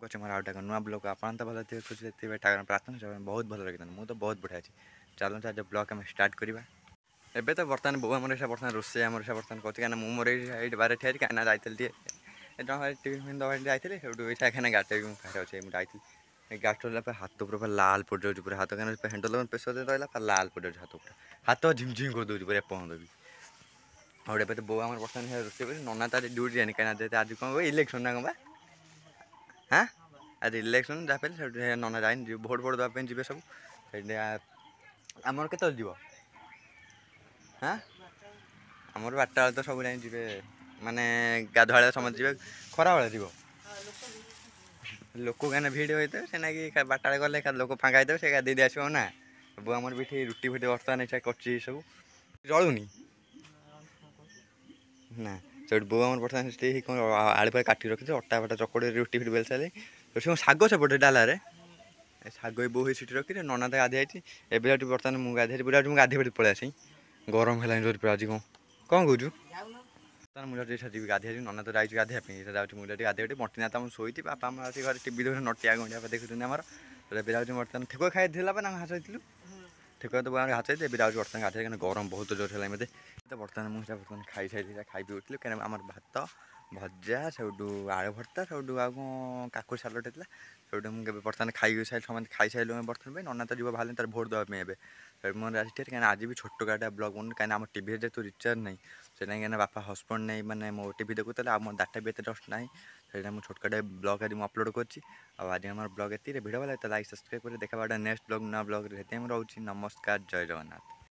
ଗଛ ମୋର ଆଉ ଗୋଟେ ନୂଆ ବ୍ଲଗ୍ ଆପଣ ତ ଭଲ ଥିବେ ଖୁସି ଥିବେ ପ୍ରାର୍ଥନା ବହୁତ ଭଲ ଲାଗିଥାନ୍ତି ମୁଁ ତ ବହୁତ ବଢ଼ିଆ ଅଛି। ଚାଲନ୍ତୁ ଆଜି ବ୍ଲଗ୍ ଆମେ ଷ୍ଟାର୍ଟ କରିବା। ଏବେ ତ ବର୍ତ୍ତମାନ ବୋଉ ଆମର ଏଇଟା ବର୍ତ୍ତମାନ ରୋଷେଇ ଆମର ଏଇଟା ବର୍ତ୍ତମାନ କରୁଛି କାହିଁକିନା ମୁଁ ମୋର ଏଇଠି ବାହାରେ ଠିଆ ହେଇଛି କାହିଁକିନା ଯାଇଥିଲି ଟିକେ ଟିଭି ଦେବା ଯାଇଥିଲି ସେଇଠୁ ଏଇଟା ଏখানে ଗାଡ଼ିଟା ମୁଁ ବାହାରେ ଅଛି ମୁଁ ଯାଇଥିଲି ଗାଡ଼ି ଚଳିଲା ପରେ ହାତ ପୁରା ଲାଲ ପଡ଼ିଯାଉଛି ପୁରା ହାତ କାହିଁକିନା ହ୍ୟାଣ୍ଡେଲ ପ୍ରେସର ରହିଲା ପୁରା ଲାଲ ପଡ଼ିଯାଉଛି ହାତ ପୁରା ହାତ ଝିମଝିମ କରିଦେଉଛି ପୁରା ଏପର୍ଯ୍ୟନ୍ତ ବି। ଆଉ ଏବେ ତ ବୋଉ ଆମର ବର୍ତ୍ତମାନ ରୋଷେଇ କରି ନନା ତ ଆଜି ଡ୍ୟୁଟି ଯାଇନି କାହିଁକିନା ଆଜି କ'ଣ ଇଲେକ୍ସନ୍ ନା କ'ଣ ବା ହାଁ ଆଜି ଇଲେକ୍ସନ୍ ଯାହା ପାଇଁ ସେଠି ନନା ଯାଇନି ଯିବେ ଭୋଟ୍ ଦେବା ପାଇଁ ଯିବେ ସବୁ ସେଇଠି ଆମର କେତେବେଳେ ଯିବ ହାଁ ଆମର 12ଟା ବେଳେ ତ ସବୁ ଯାଇ ଯିବେ ମାନେ ଗାଧୁଆବେଳେ ସମସ୍ତେ ଯିବେ ଖରାବେଳେ ଯିବ ଲୋକ କାହିଁକିନା ଭିଡ଼ ହୋଇଥିବେ ସେ ନାକି 12ଟା ବେଳେ ଗଲେ ଲୋକ ଫାଙ୍କା ହେଇଥିବେ ସେ ଦେଇଦେଇ ଆସିବ ନା। ବୋଉ ଆମର ବି ଏଠି ରୁଟି ଫୁଟି ବର୍ତ୍ତମାନ ଏଇଟା କରୁଛି ସବୁ ଜଳୁନି ନା ସେଇଠୁ ବୋଉ ଆମର ବର୍ତ୍ତମାନ ସେଠି କ'ଣ ଆଳୁ ଫାଳୁ କାଟିକି ରଖିଛି ଅଟା ଫଟା ଚକଡ଼ି ରୁଟି ଫୁଟି ବେଲି ସାରିଲେଣି ସେ କ'ଣ ଶାଗ ସେପଟେ ଡାଲାରେ ଶାଗ ବି ବୋଉ ସେଠି ରଖିଛି ନନା ତ ଗାଧୋଇ ଯାଇଛି ଏବେ ଯାଉଛି ବର୍ତ୍ତମାନ ମୁଁ ଗାଧୋଇ ପୁରା ମୁଁ ଗାଧୋଇ ପଳେଇ ଆସି ଗରମ ହେଲାଣି ଜୋର ପୁରା ଆଜି କ'ଣ କହୁଛୁ ତାହେଲେ ମୁଁ ଯାଉଛି ଯିବି ଗାଧୋଇ ନନା ତ ଯାଇଛି ଗାଧୋଇବା ପାଇଁ ଏଇଟା ଯାଉଛି ମୁଁ ଯାଉଛି ଗାଧୋଇ ମଣ୍ଟିନା ତ ମୁଁ ଶୋଇଛି ବାପା ଆମର ଆସି ଘରେ ଟିଭି ଦେଖୁଛନ୍ତି ନଟିଆ ଗଣ୍ଡିଆ ଦେଖୁଛନ୍ତି ଆମର ଏବେ ଯାଉଛି ବର୍ତ୍ତମାନ ଠେକୁଆ ଖାଇଥିଲା ପରେ ଆମେ ହାତ ହେଇଥିଲୁ ଠେକୁଆ ତ ଆମର ହାତ ହେଇଛି ଏବେ ଯାଉଛି ବର୍ତ୍ତମାନ ଗାଧୋଇ କାହିଁକିନା ଗରମ ବହୁତ ଜୋର ହେଲାଣି ମୋତେ ତ ବର୍ତ୍ତମାନ ମୁଁ ସେଟା ବର୍ତ୍ତମାନ ଖାଇସାରିଛି ଖାଇପି ଉଠିଲି କାହିଁକିନା ଆମର ଭାତ ଭଜା ସେଇଠୁ ଆଳୁ ଭର୍ତ୍ତା ସେଇଠୁ ଆଉ କ'ଣ କାକୁଡ଼ି ସାଲଡ଼ ହେଇଥିଲା ସେଇଠୁ ମୁଁ କେବେ ବର୍ତ୍ତମାନ ସମସ୍ତେ ଖାଇସାରିଲୁ ବର୍ତ୍ତମାନ ପାଇଁ ନନା ତ ଯିବ ବାହାରିଲେଣି ତାର ଭୋଟ୍ ଦେବା ପାଇଁ ଏବେ ମୋର ଆଜି କାହିଁକିନା ଆଜି ବି ଛୋଟ ଗାଡ଼ିଟା ବ୍ଲଗ୍ ବନୁନି କାହିଁକିନା ଆମ ଟିଭିରେ ଯେହେତୁ ରିଚାର୍ଜ ନାହିଁ ସେଇଟା କାହିଁକିନା ବାପା ହସ୍ପଟ୍ ନେଇ ମାନେ ମୋ ଟିଭି ଦେଖୁଥିଲେ ଆଉ ମୋ ଡାଟା ବି ଏତେ ଜଷ୍ଟ ନାହିଁ ସେଇଟା ମୁଁ ଛୋଟକାଟେ ବ୍ଲଗ୍ ଆଜି ମୁଁ ଅପଲୋଡ଼ କରିଛି ଆଉ ଆଜି ଆମର ବ୍ଲଗ୍ ଏତିକି ଭିଡ଼ିଓ ଭଲ ଲାଗେ ତ ଲାଇକ୍ ସବସ୍କ୍ରାଇବ୍ କରି ଦେଖା ଗୋଟେ ନେକ୍ସଟ ବ୍ଲଗ୍ ନୂଆ ବ୍ଲଗ୍ରେ ସେଥିପାଇଁ ମୁଁ ରହୁଛି ନମସ୍କାର ଜୟ ଜଗନ୍ନାଥ।